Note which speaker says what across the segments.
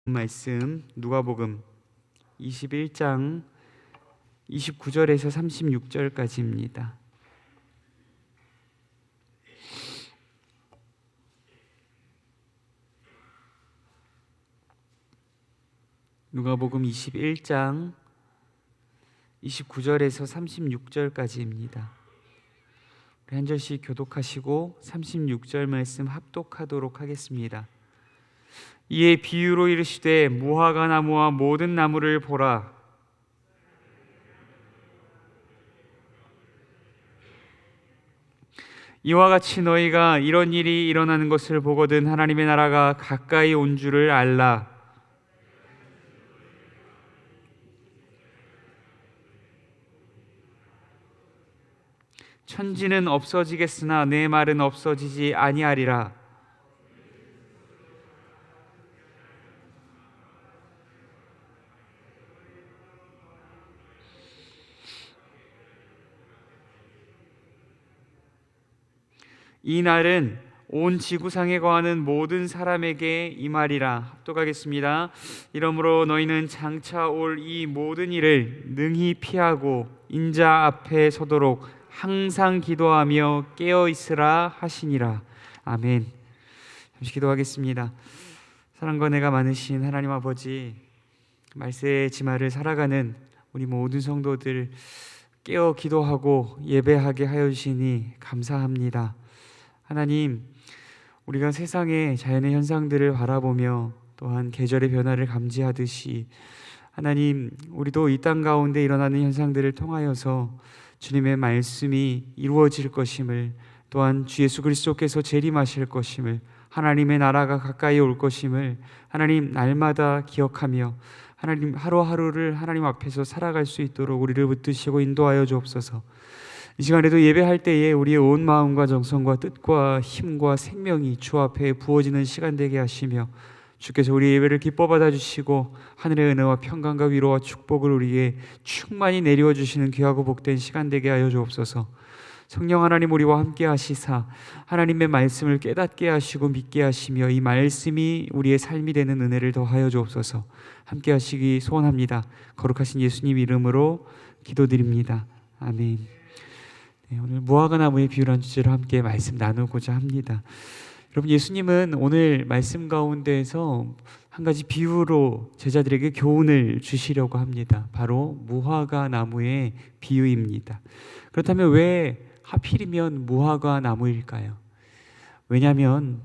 Speaker 1: 말씀 누가복음 21장 29절에서 36절까지입니다. 누가복음 21장 29절에서 36절까지입니다. 우리 한 절씩 교독하시고 36절 말씀 합독하도록 하겠습니다. 이에 비유로 이르시되 무화과 나무와 모든 나무를 보라. 이와 같이 너희가 이런 일이 일어나는 것을 보거든 하나님의 나라가 가까이 온 줄을 알라. 천지는 없어지겠으나 내 말은 없어지지 아니하리라. 이 날은 온 지구상에 거하는 모든 사람에게 임하리라. 합독하겠습니다. 이러므로 너희는 장차 올 이 모든 일을 능히 피하고 인자 앞에 서도록 항상 기도하며 깨어 있으라 하시니라. 아멘. 잠시 기도하겠습니다. 사랑과 은혜가 많으신 하나님 아버지, 말세의 지마를 살아가는 우리 모든 성도들 깨어 기도하고 예배하게 하여 주시니 감사합니다. 하나님, 우리가 세상의 자연의 현상들을 바라보며 또한 계절의 변화를 감지하듯이 하나님, 우리도 이 땅 가운데 일어나는 현상들을 통하여서 주님의 말씀이 이루어질 것임을, 또한 주 예수 그리스도께서 재림하실 것임을, 하나님의 나라가 가까이 올 것임을 하나님 날마다 기억하며 하나님 하루하루를 하나님 앞에서 살아갈 수 있도록 우리를 붙드시고 인도하여 주옵소서. 이 시간에도 예배할 때에 우리의 온 마음과 정성과 뜻과 힘과 생명이 주 앞에 부어지는 시간 되게 하시며, 주께서 우리 예배를 기뻐 받아주시고 하늘의 은혜와 평강과 위로와 축복을 우리에게 충만히 내리워 주시는 귀하고 복된 시간 되게 하여 주옵소서. 성령 하나님, 우리와 함께 하시사 하나님의 말씀을 깨닫게 하시고 믿게 하시며 이 말씀이 우리의 삶이 되는 은혜를 더하여 주옵소서. 함께 하시기 소원합니다. 거룩하신 예수님 이름으로 기도드립니다. 아멘. 오늘 무화과 나무의 비유라는 주제로 함께 말씀 나누고자 합니다. 여러분, 예수님은 오늘 말씀 가운데에서 한 가지 비유로 제자들에게 교훈을 주시려고 합니다. 바로 무화과 나무의 비유입니다. 그렇다면 왜 하필이면 무화과 나무일까요? 왜냐하면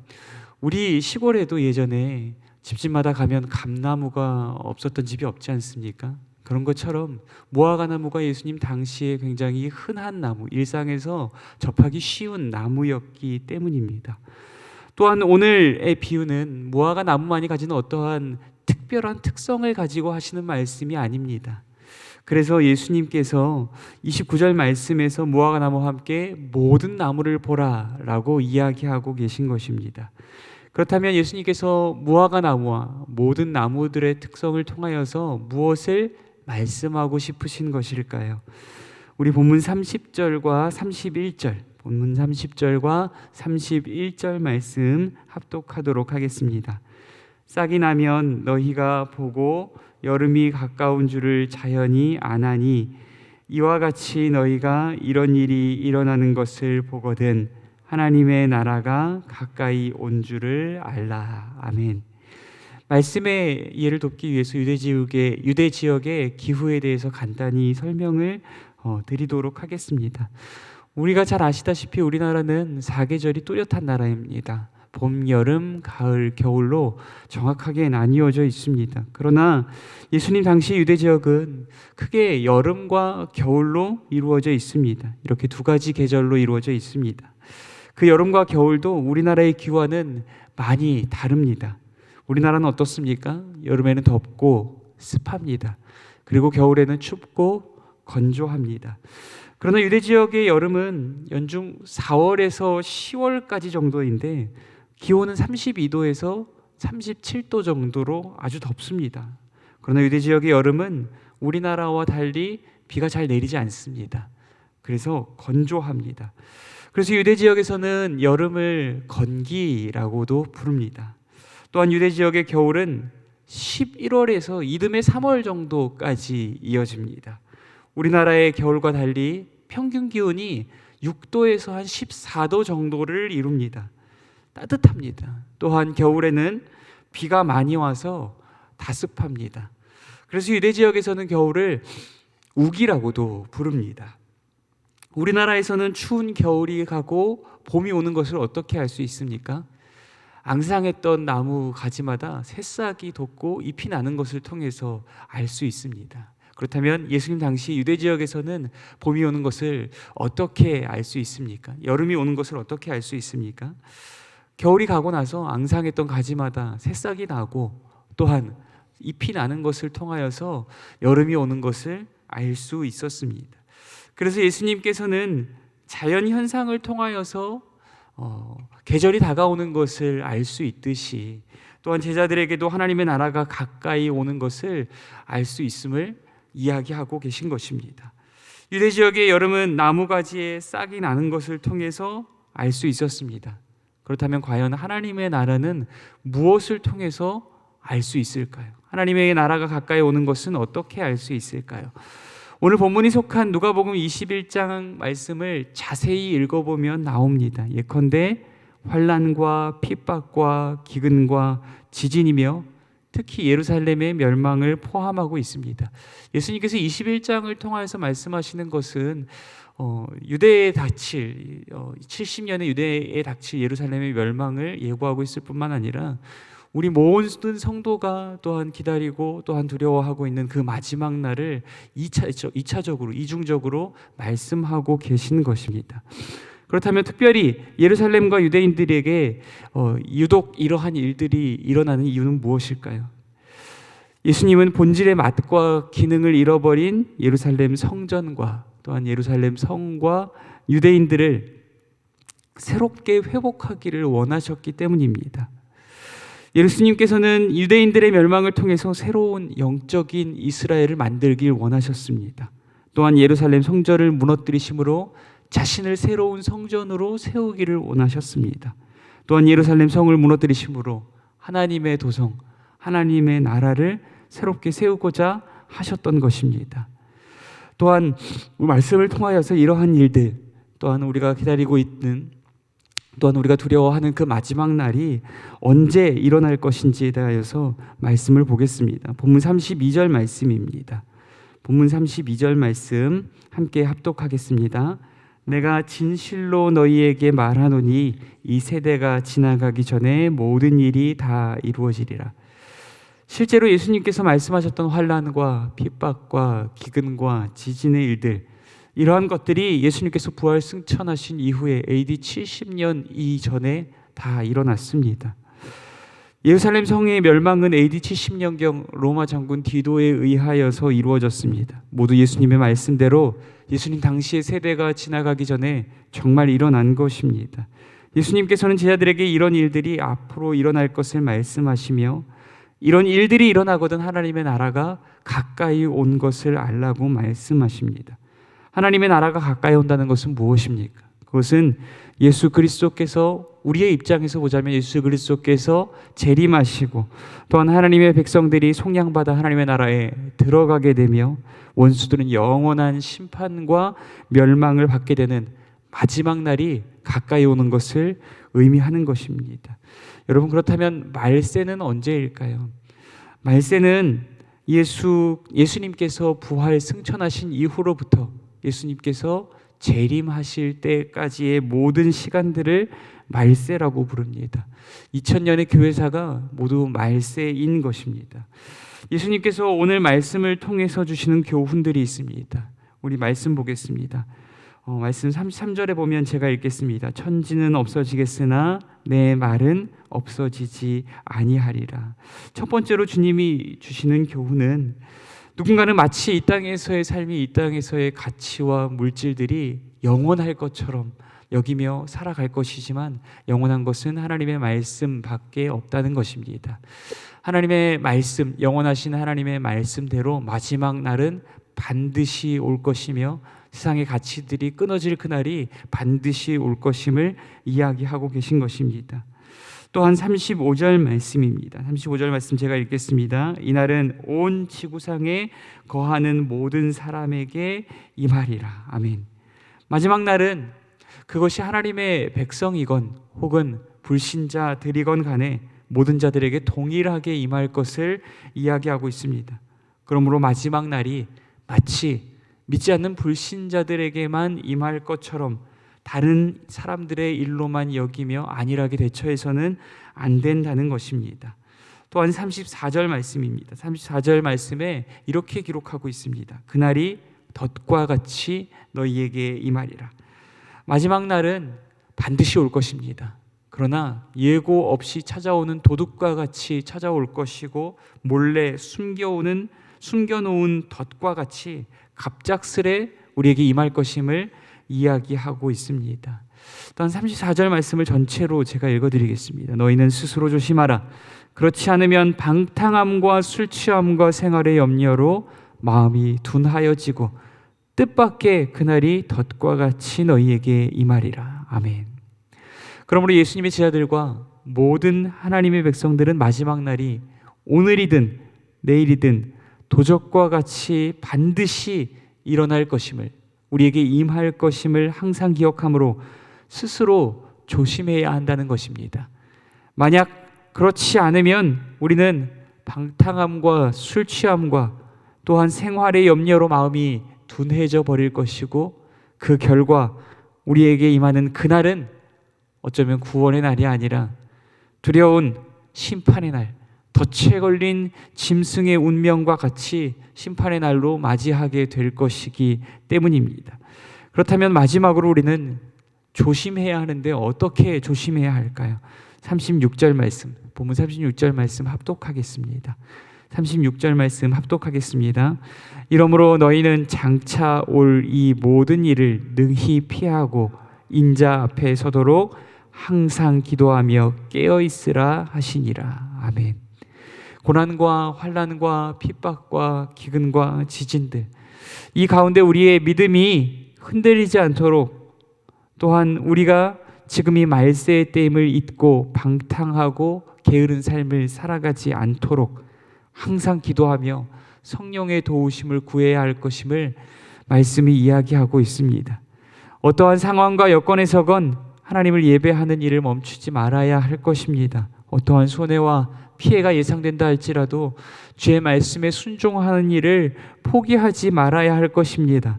Speaker 1: 우리 시골에도 예전에 집집마다 가면 감나무가 없었던 집이 없지 않습니까? 그런 것처럼 무화과 나무가 예수님 당시에 굉장히 흔한 나무, 일상에서 접하기 쉬운 나무였기 때문입니다. 또한 오늘의 비유는 무화과 나무만이 가지는 어떠한 특별한 특성을 가지고 하시는 말씀이 아닙니다. 그래서 예수님께서 29절 말씀에서 무화과 나무와 함께 모든 나무를 보라 라고 이야기하고 계신 것입니다. 그렇다면 예수님께서 무화과 나무와 모든 나무들의 특성을 통하여서 무엇을 말씀하고 싶으신 것일까요? 우리 본문 30절과 31절, 본문 30절과 31절 말씀 합독하도록 하겠습니다. 싹이 나면 너희가 보고 여름이 가까운 줄을 자연히 아나니 이와 같이 너희가 이런 일이 일어나는 것을 보거든 하나님의 나라가 가까이 온 줄을 알라. 아멘. 말씀의 이해를 돕기 위해서 유대 지역의 기후에 대해서 간단히 설명을 드리도록 하겠습니다. 우리가 잘 아시다시피 우리나라는 사계절이 뚜렷한 나라입니다. 봄, 여름, 가을, 겨울로 정확하게 나뉘어져 있습니다. 그러나 예수님 당시 유대 지역은 크게 여름과 겨울로 이루어져 있습니다. 이렇게 두 가지 계절로 이루어져 있습니다. 그 여름과 겨울도 우리나라의 기후와는 많이 다릅니다. 우리나라는 어떻습니까? 여름에는 덥고 습합니다. 그리고 겨울에는 춥고 건조합니다. 그러나 유대 지역의 여름은 연중 4월에서 10월까지 정도인데 기온은 32도에서 37도 정도로 아주 덥습니다. 그러나 유대 지역의 여름은 우리나라와 달리 비가 잘 내리지 않습니다. 그래서 건조합니다. 그래서 유대 지역에서는 여름을 건기라고도 부릅니다. 또한 유대 지역의 겨울은 11월에서 이듬해 3월 정도까지 이어집니다. 우리나라의 겨울과 달리 평균 기온이 6도에서 한 14도 정도를 이룹니다. 따뜻합니다. 또한 겨울에는 비가 많이 와서 다습합니다. 그래서 유대 지역에서는 겨울을 우기라고도 부릅니다. 우리나라에서는 추운 겨울이 가고 봄이 오는 것을 어떻게 알 수 있습니까? 앙상했던 나무 가지마다 새싹이 돋고 잎이 나는 것을 통해서 알 수 있습니다. 그렇다면 예수님 당시 유대 지역에서는 봄이 오는 것을 어떻게 알 수 있습니까? 여름이 오는 것을 어떻게 알 수 있습니까? 겨울이 가고 나서 앙상했던 가지마다 새싹이 나고 또한 잎이 나는 것을 통하여서 여름이 오는 것을 알 수 있었습니다. 그래서 예수님께서는 자연 현상을 통하여서 계절이 다가오는 것을 알 수 있듯이 또한 제자들에게도 하나님의 나라가 가까이 오는 것을 알 수 있음을 이야기하고 계신 것입니다. 유대 지역의 여름은 나무가지에 싹이 나는 것을 통해서 알 수 있었습니다. 그렇다면 과연 하나님의 나라는 무엇을 통해서 알 수 있을까요? 하나님의 나라가 가까이 오는 것은 어떻게 알 수 있을까요? 오늘 본문이 속한 누가복음 21장 말씀을 자세히 읽어보면 나옵니다. 예컨대 환난과 핍박과 기근과 지진이며 특히 예루살렘의 멸망을 포함하고 있습니다. 예수님께서 21장을 통해서 말씀하시는 것은 유대에 닥칠 70년의 유대에 닥칠 예루살렘의 멸망을 예고하고 있을 뿐만 아니라 우리 모든 성도가 또한 기다리고 또한 두려워하고 있는 그 마지막 날을 2차적으로 이중적으로 말씀하고 계신 것입니다. 그렇다면 특별히 예루살렘과 유대인들에게 유독 이러한 일들이 일어나는 이유는 무엇일까요? 예수님은 본질의 맛과 기능을 잃어버린 예루살렘 성전과 또한 예루살렘 성과 유대인들을 새롭게 회복하기를 원하셨기 때문입니다. 예수님께서는 유대인들의 멸망을 통해서 새로운 영적인 이스라엘을 만들길 원하셨습니다. 또한 예루살렘 성전을 무너뜨리심으로 자신을 새로운 성전으로 세우기를 원하셨습니다. 또한 예루살렘 성을 무너뜨리심으로 하나님의 도성, 하나님의 나라를 새롭게 세우고자 하셨던 것입니다. 또한 말씀을 통하여서 이러한 일들, 또한 우리가 기다리고 있는, 또한 우리가 두려워하는 그 마지막 날이 언제 일어날 것인지에 대하여서 말씀을 보겠습니다. 본문 32절 말씀입니다. 본문 32절 말씀 함께 합독하겠습니다. 내가 진실로 너희에게 말하노니 이 세대가 지나가기 전에 모든 일이 다 이루어지리라. 실제로 예수님께서 말씀하셨던 환난과 핍박과 기근과 지진의 일들, 이러한 것들이 예수님께서 부활 승천하신 이후에 AD 70년 이전에 다 일어났습니다. 예루살렘 성의 멸망은 AD 70년경 로마 장군 디도에 의하여서 이루어졌습니다. 모두 예수님의 말씀대로 예수님 당시의 세대가 지나가기 전에 정말 일어난 것입니다. 예수님께서는 제자들에게 이런 일들이 앞으로 일어날 것을 말씀하시며 이런 일들이 일어나거든 하나님의 나라가 가까이 온 것을 알라고 말씀하십니다. 하나님의 나라가 가까이 온다는 것은 무엇입니까? 그것은 예수 그리스도께서 우리의 입장에서 보자면 예수 그리스도께서 재림하시고 또한 하나님의 백성들이 속량받아 하나님의 나라에 들어가게 되며 원수들은 영원한 심판과 멸망을 받게 되는 마지막 날이 가까이 오는 것을 의미하는 것입니다. 여러분, 그렇다면 말세는 언제일까요? 말세는 예수님께서 부활 승천하신 이후로부터 예수님께서 재림하실 때까지의 모든 시간들을 말세라고 부릅니다. 2000년의 교회사가 모두 말세인 것입니다. 예수님께서 오늘 말씀을 통해서 주시는 교훈들이 있습니다. 우리 말씀 보겠습니다. 말씀 33절에 보면 제가 읽겠습니다. 천지는 없어지겠으나 내 말은 없어지지 아니하리라. 첫 번째로 주님이 주시는 교훈은 누군가는 마치 이 땅에서의 삶이, 이 땅에서의 가치와 물질들이 영원할 것처럼 여기며 살아갈 것이지만 영원한 것은 하나님의 말씀밖에 없다는 것입니다. 하나님의 말씀, 영원하신 하나님의 말씀대로 마지막 날은 반드시 올 것이며 세상의 가치들이 끊어질 그날이 반드시 올 것임을 이야기하고 계신 것입니다. 또한 35절 말씀입니다. 35절 말씀 제가 읽겠습니다. 이날은 온 지구상에 거하는 모든 사람에게 임하리라. 아멘. 마지막 날은 그것이 하나님의 백성이건 혹은 불신자들이건 간에 모든 자들에게 동일하게 임할 것을 이야기하고 있습니다. 그러므로 마지막 날이 마치 믿지 않는 불신자들에게만 임할 것처럼 다른 사람들의 일로만 여기며 안일하게 대처해서는 안 된다는 것입니다. 또한 34절 말씀입니다. 34절 말씀에 이렇게 기록하고 있습니다. 그날이 덫과 같이 너희에게 임하리라. 마지막 날은 반드시 올 것입니다. 그러나 예고 없이 찾아오는 도둑과 같이 찾아올 것이고 몰래 숨겨놓은 덫과 같이 갑작스레 우리에게 임할 것임을 이야기하고 있습니다. 또한 34절 말씀을 전체로 제가 읽어드리겠습니다. 너희는 스스로 조심하라. 그렇지 않으면 방탕함과 술 취함과 생활의 염려로 마음이 둔하여지고 뜻밖의 그날이 덫과 같이 너희에게 임하리라. 아멘. 그러므로 예수님의 제자들과 모든 하나님의 백성들은 마지막 날이 오늘이든 내일이든 도적과 같이 반드시 일어날 것임을, 우리에게 임할 것임을 항상 기억함으로 스스로 조심해야 한다는 것입니다. 만약 그렇지 않으면 우리는 방탕함과 술 취함과 또한 생활의 염려로 마음이 둔해져 버릴 것이고 그 결과 우리에게 임하는 그날은 어쩌면 구원의 날이 아니라 두려운 심판의 날, 덫에 걸린 짐승의 운명과 같이 심판의 날로 맞이하게 될 것이기 때문입니다. 그렇다면 마지막으로 우리는 조심해야 하는데 어떻게 조심해야 할까요? 36절 말씀, 본문 36절 말씀 합독하겠습니다. 36절 말씀 합독하겠습니다. 이러므로 너희는 장차 올 이 모든 일을 능히 피하고 인자 앞에 서도록 항상 기도하며 깨어 있으라 하시니라. 아멘. 고난과 환난과 핍박과 기근과 지진들, 이 가운데 우리의 믿음이 흔들리지 않도록, 또한 우리가 지금 이 말세의 때임을 잊고 방탕하고 게으른 삶을 살아가지 않도록 항상 기도하며 성령의 도우심을 구해야 할 것임을 말씀이 이야기하고 있습니다. 어떠한 상황과 여건에서건 하나님을 예배하는 일을 멈추지 말아야 할 것입니다. 어떠한 손해와 피해가 예상된다 할지라도 주의 말씀에 순종하는 일을 포기하지 말아야 할 것입니다.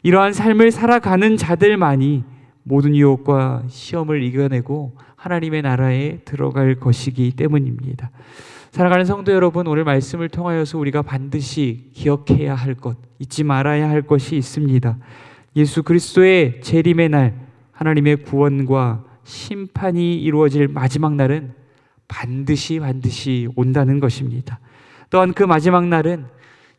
Speaker 1: 이러한 삶을 살아가는 자들만이 모든 유혹과 시험을 이겨내고 하나님의 나라에 들어갈 것이기 때문입니다. 사랑하는 성도 여러분, 오늘 말씀을 통하여서 우리가 반드시 기억해야 할 것, 잊지 말아야 할 것이 있습니다. 예수 그리스도의 재림의 날, 하나님의 구원과 심판이 이루어질 마지막 날은 반드시 온다는 것입니다. 또한 그 마지막 날은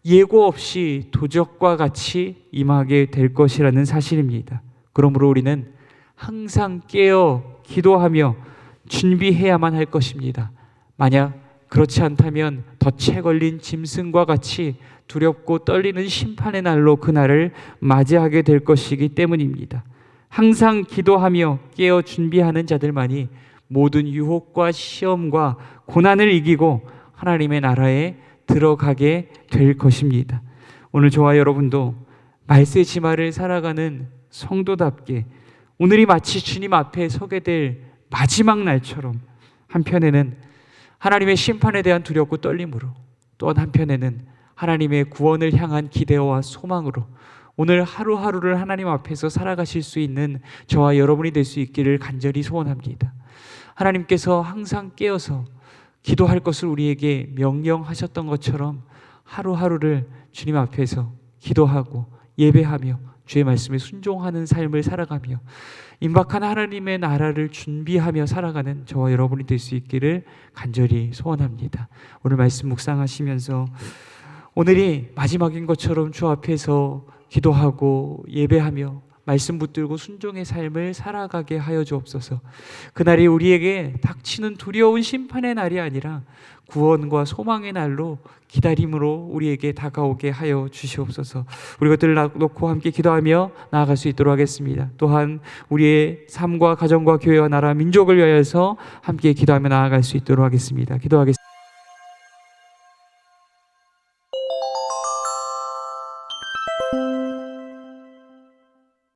Speaker 1: 예고 없이 도적과 같이 임하게 될 것이라는 사실입니다. 그러므로 우리는 항상 깨어 기도하며 준비해야만 할 것입니다. 만약 그렇지 않다면 덫에 걸린 짐승과 같이 두렵고 떨리는 심판의 날로 그날을 맞이하게 될 것이기 때문입니다. 항상 기도하며 깨어 준비하는 자들만이 모든 유혹과 시험과 고난을 이기고 하나님의 나라에 들어가게 될 것입니다. 오늘 저와 여러분도 말세 지말을 살아가는 성도답게 오늘이 마치 주님 앞에 서게 될 마지막 날처럼 한편에는 하나님의 심판에 대한 두렵고 떨림으로, 또한 한편에는 하나님의 구원을 향한 기대와 소망으로 오늘 하루하루를 하나님 앞에서 살아가실 수 있는 저와 여러분이 될 수 있기를 간절히 소원합니다. 하나님께서 항상 깨어서 기도할 것을 우리에게 명령하셨던 것처럼 하루하루를 주님 앞에서 기도하고 예배하며 주의 말씀에 순종하는 삶을 살아가며 임박한 하나님의 나라를 준비하며 살아가는 저와 여러분이 될 수 있기를 간절히 소원합니다. 오늘 말씀 묵상하시면서 오늘이 마지막인 것처럼 주 앞에서 기도하고 예배하며 말씀 붙들고 순종의 삶을 살아가게 하여 주옵소서. 그날이 우리에게 닥치는 두려운 심판의 날이 아니라 구원과 소망의 날로 기다림으로 우리에게 다가오게 하여 주시옵소서. 우리 것들을 놓고 함께 기도하며 나아갈 수 있도록 하겠습니다. 또한 우리의 삶과 가정과 교회와 나라 민족을 위하여서 함께 기도하며 나아갈 수 있도록 하겠습니다. 기도하겠습니다.